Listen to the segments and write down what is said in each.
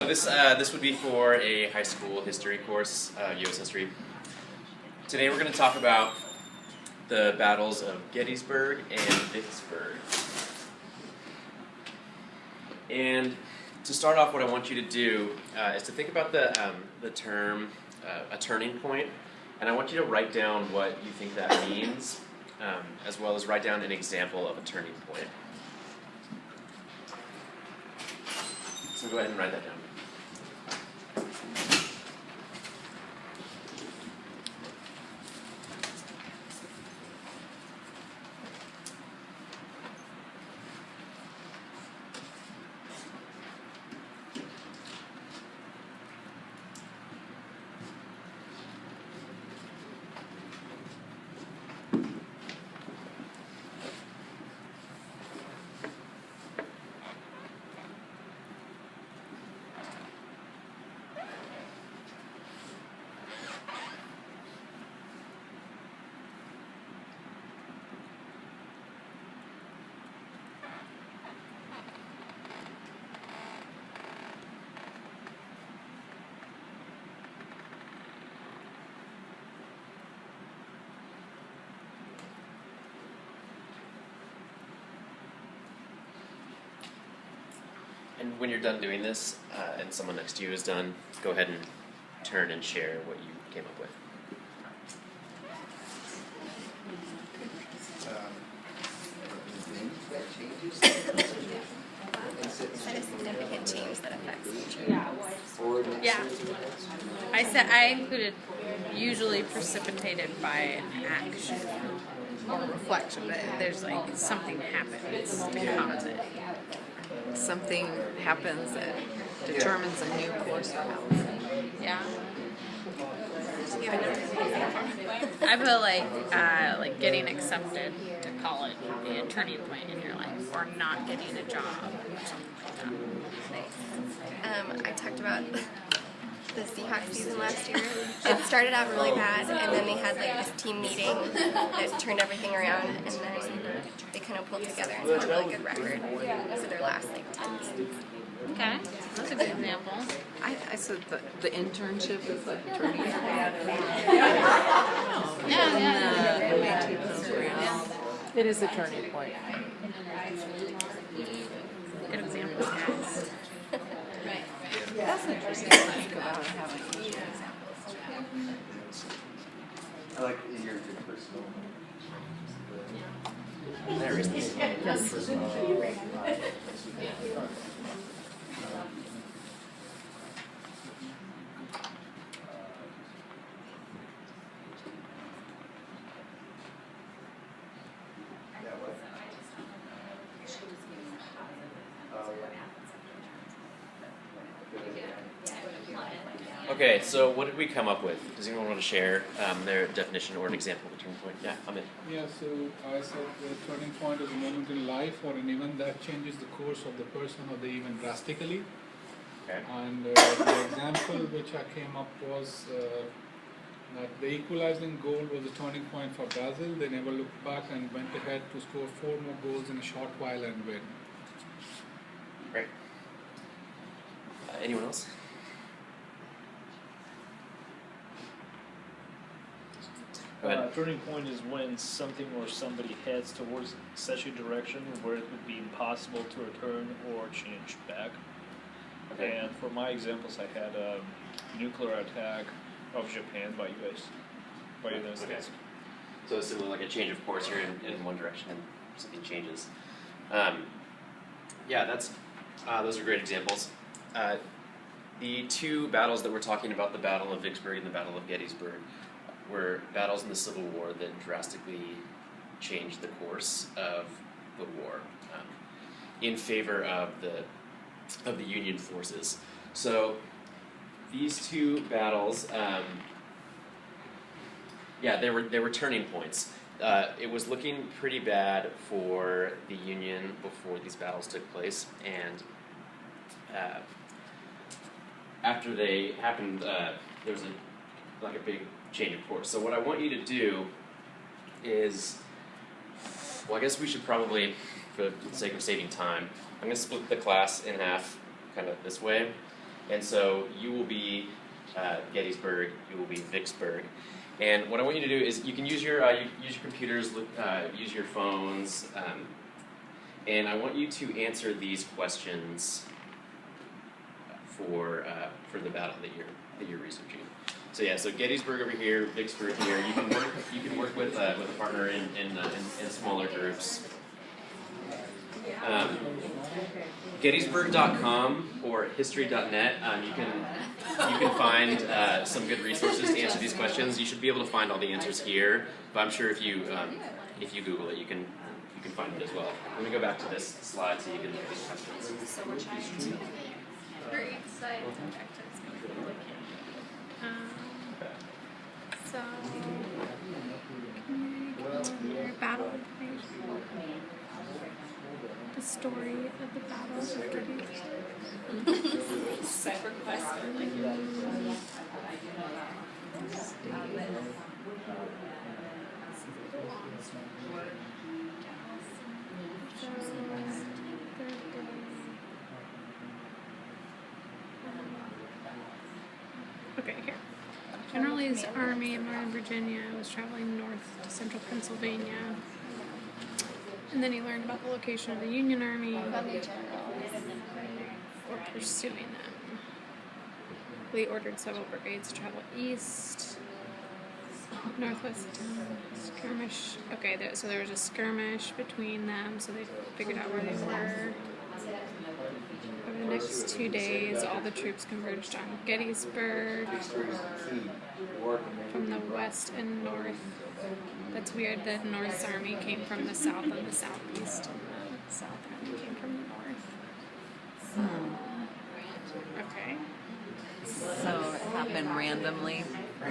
This would be for a high school history course, U.S. history. Today we're going to talk about the battles of Gettysburg and Vicksburg. And to start off, what I want you to do is to think about the term a turning point, and I want you to write down what you think that means, as well as write down an example of a turning point. So go ahead and write that down. And when you're done doing this, and someone next to you is done, go ahead and turn and share what you came up with. Set a significant change that affects future. Yeah. I included usually precipitated by an action or reflection, but there's like something happens because it. Something happens that determines a new course for health. Yeah. I feel like getting accepted to college would be a turning point in your life, or not getting a job or something like that. I talked about the Seahawks season last year. It started out really bad, and then they had like this team meeting that turned everything around, and then they kind of pulled together and had a really good record for their last 10 games. Okay, that's a good example. I said the internship is a turning point. Yeah. The MAT program. It is a turning point. Good examples, guys. That's interesting to think about having future examples. I like your personal. There it is. Yes. Okay, so what did we come up with? Does anyone want to share their definition or an example of a turning point? Yeah, I'm in. Yeah, so I said the turning point is a moment in life or an event that changes the course of the person or the event drastically. Okay. And the example which I came up was that the equalizing goal was a turning point for Brazil. They never looked back and went ahead to score 4 more goals in a short while and win. Great. Anyone else? Go ahead. Turning point is when something or somebody heads towards such a direction where it would be impossible to return or change back. Okay. And for my examples, I had a nuclear attack of Japan by the United States. So it's similar, like a change of course. You're in one direction and something changes. Yeah, those are great examples. The two battles that we're talking about, the Battle of Vicksburg and the Battle of Gettysburg, were battles in the Civil War that drastically changed the course of the war in favor of the Union forces. So these two battles, they were turning points. It was looking pretty bad for the Union before these battles took place, and after they happened, there was a big change of course. So what I want you to do is, well, I guess we should probably, for the sake of saving time, I'm going to split the class in half, kind of this way, And so you will be Gettysburg, you will be Vicksburg. And what I want you to do is you can use your computers, use your phones, and I want you to answer these questions for the battle that you're researching. So yeah, so Gettysburg over here, Vicksburg here. You can work with a partner in smaller groups. Gettysburg.com or history.net. You can find some good resources to answer these questions. You should be able to find all the answers here, but I'm sure if you Google it, you can find it as well. Let me go back to this slide so you can look at these questions. So we're trying to for each side objectives going to be looking. So battle information. The story of the battle of Gettysburg. Cyber quest. Okay, here. General Lee's army in Northern Virginia was traveling north to central Pennsylvania. And then he learned about the location of the Union Army or pursuing them. Lee ordered several brigades to travel east, northwest skirmish. Okay, so there was a skirmish between them, so they figured out where they were. Over the next 2 days, all the troops converged on Gettysburg from the west and north. That's weird. The North's army came from the south and the southeast, and the south army came from the north. Okay. So it happened randomly.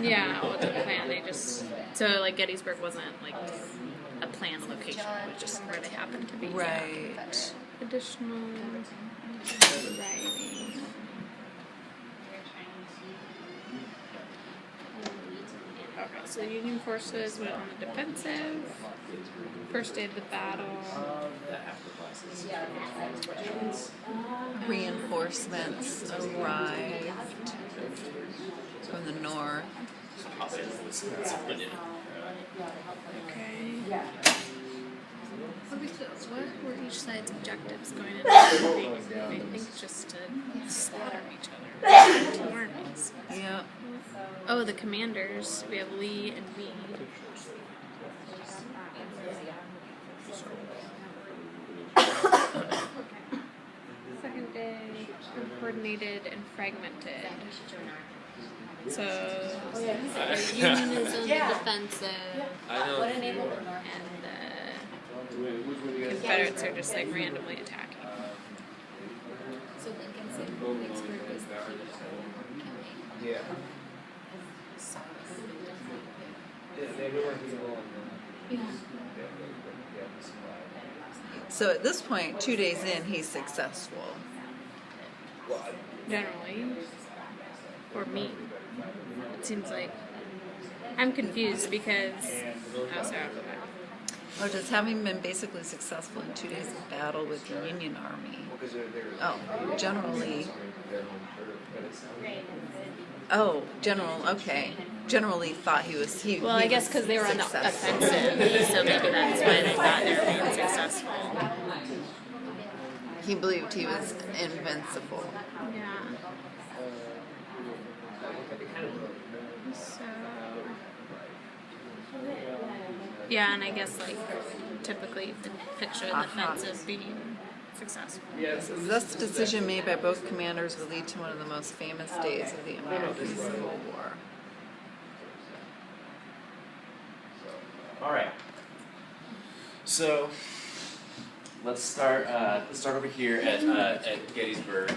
Yeah, well, the plan, so like Gettysburg wasn't like a planned location, it was just where they happened to be. Right. Additional writing. Okay, so the Union forces went on the defensive. First day of the battle. Reinforcements arrived from the north. Okay. What were each side's objectives going into the campaign? I think just to slaughter each other. Two armies. Yep. Oh, the commanders. We have Lee and Meade. Second day, uncoordinated and fragmented. So, the Union is on the defensive, and the Confederates are just like randomly attacking. So Lincoln said Vicksburg was the campaign. Yeah. So at this point, 2 days in, he's successful. Generally. Or me. It seems like. I'm confused because. Oh, sorry. Or just having been basically successful in 2 days of battle with the Union Army. Oh, generally. Oh, okay. Generally thought he was. Well, I guess because they were on the offensive, so maybe that's why they thought they were being successful. He believed he was invincible. Yeah. So. Yeah, and I guess like typically you could picture the offensive being successful. This decision made by both commanders would lead to one of the most famous days of the American Civil War. All right. So let's start over here at Gettysburg.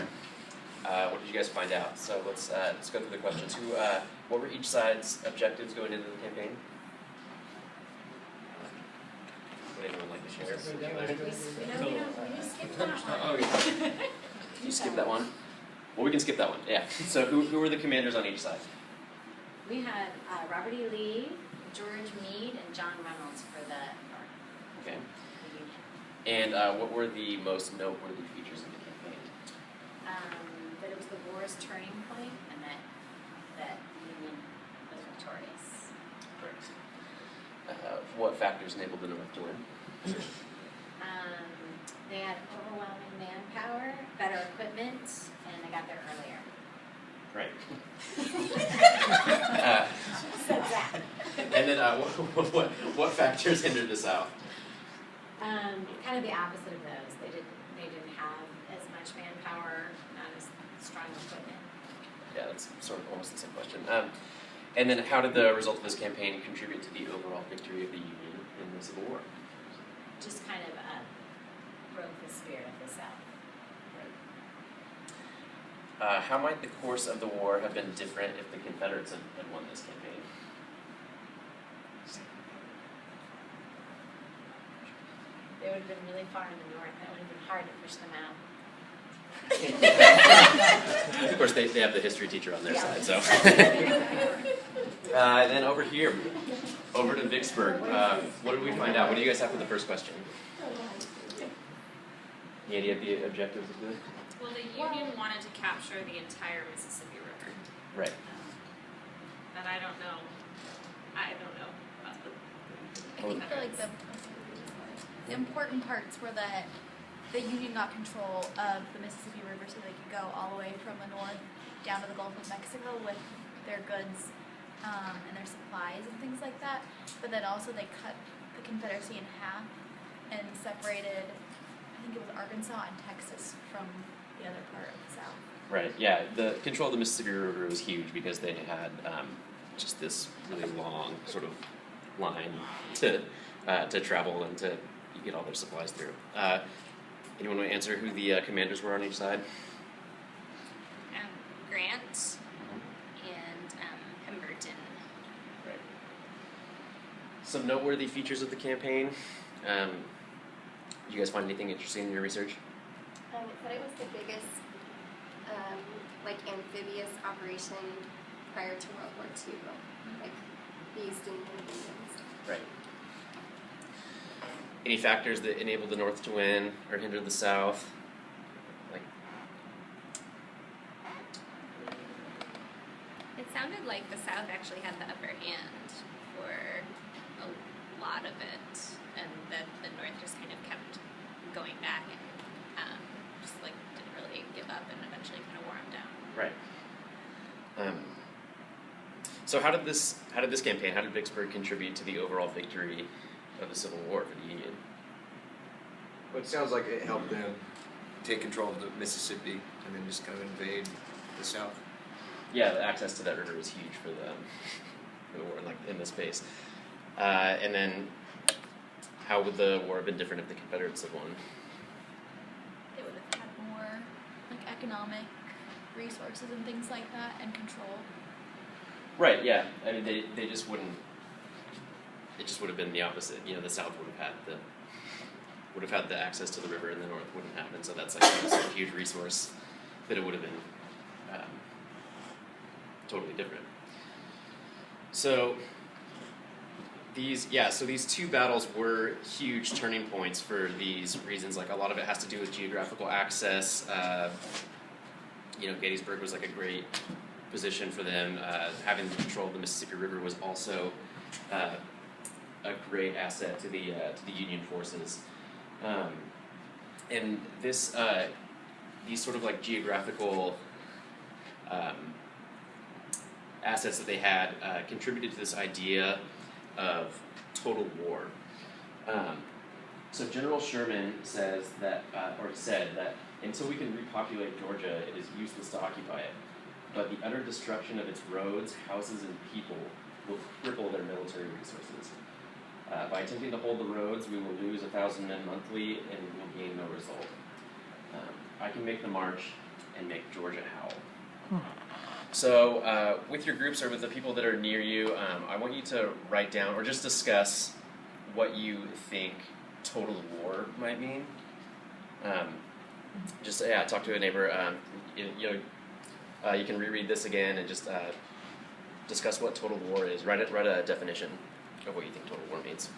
What did you guys find out? So let's go through the questions. What were each side's objectives going into the campaign? Would anyone like to share? You skip that one. Well, we can skip that one. Yeah. So who were the commanders on each side? We had Robert E. Lee, George Meade, and John Reynolds for the North. Okay. And what were the most noteworthy features of the campaign? That it was the war's turning point, and that Union was victorious. Correct. What factors enabled the North to win? They had overwhelming manpower, better equipment, and they got there earlier. Right. Said that. And then what factors hindered the South? Kind of the opposite of those. They didn't have as much manpower, not as strong equipment. Yeah, that's sort of almost the same question. And then how did the result of this campaign contribute to the overall victory of the Union in the Civil War? Just kind of broke the spirit of the South. How might the course of the war have been different if the Confederates had won this campaign? They would have been really far in the north. That would have been hard to push them out. Of course, they have the history teacher on their side, so. Then over here, over to Vicksburg. What did we find out? What do you guys have for the first question? Any idea of the objectives of this? Well, the Union wanted to capture the entire Mississippi River. Right. But I don't know about the I think the important parts were that the Union got control of the Mississippi River so they could go all the way from the north down to the Gulf of Mexico with their goods and their supplies and things like that. But then also they cut the Confederacy in half and separated, I think it was Arkansas and Texas from the other part of the South. Right, yeah. The control of the Mississippi River was huge because they had just this really long sort of line to travel and to get all their supplies through. Anyone want to answer who the commanders were on each side? Grant and Pemberton. Right. Some noteworthy features of the campaign. Did you guys find anything interesting in your research? It said it was the biggest amphibious operation prior to World War II, used in Indians. Right. Any factors that enabled the North to win or hindered the South? It sounded like the South actually had the upper hand for a lot of it, and that the North just kind of kept going back and didn't really give up and eventually kind of wore them down. Right. So how did this campaign, how did Vicksburg contribute to the overall victory of the Civil War for the Union? Well, it sounds like it helped them take control of the Mississippi and then just kind of invade the South. Yeah, the access to that river was huge for the war, in this space. And then, how would the war have been different if the Confederates had won? They would have had more economic resources and things like that and control. Right. Yeah. I mean, they just wouldn't. It just would have been the opposite. The South would have had the access to the river, and the North wouldn't have. And so that's a huge resource that it would have been totally different. So these two battles were huge turning points for these reasons. A lot of it has to do with geographical access. Gettysburg was a great position for them. Having the control of the Mississippi River was also a great asset to the Union forces. And this these sort of geographical assets that they had contributed to this idea of total war. So General Sherman said that until we can repopulate Georgia, it is useless to occupy it. But the utter destruction of its roads, houses, and people will cripple their military resources. By attempting to hold the roads, we will lose 1,000 men monthly and will gain no result. I can make the march and make Georgia howl. So with your groups or with the people that are near you, I want you to write down or just discuss what you think total war might mean. Talk to a neighbor. You can reread this again and just discuss what total war is. Write a definition of what you think total war means.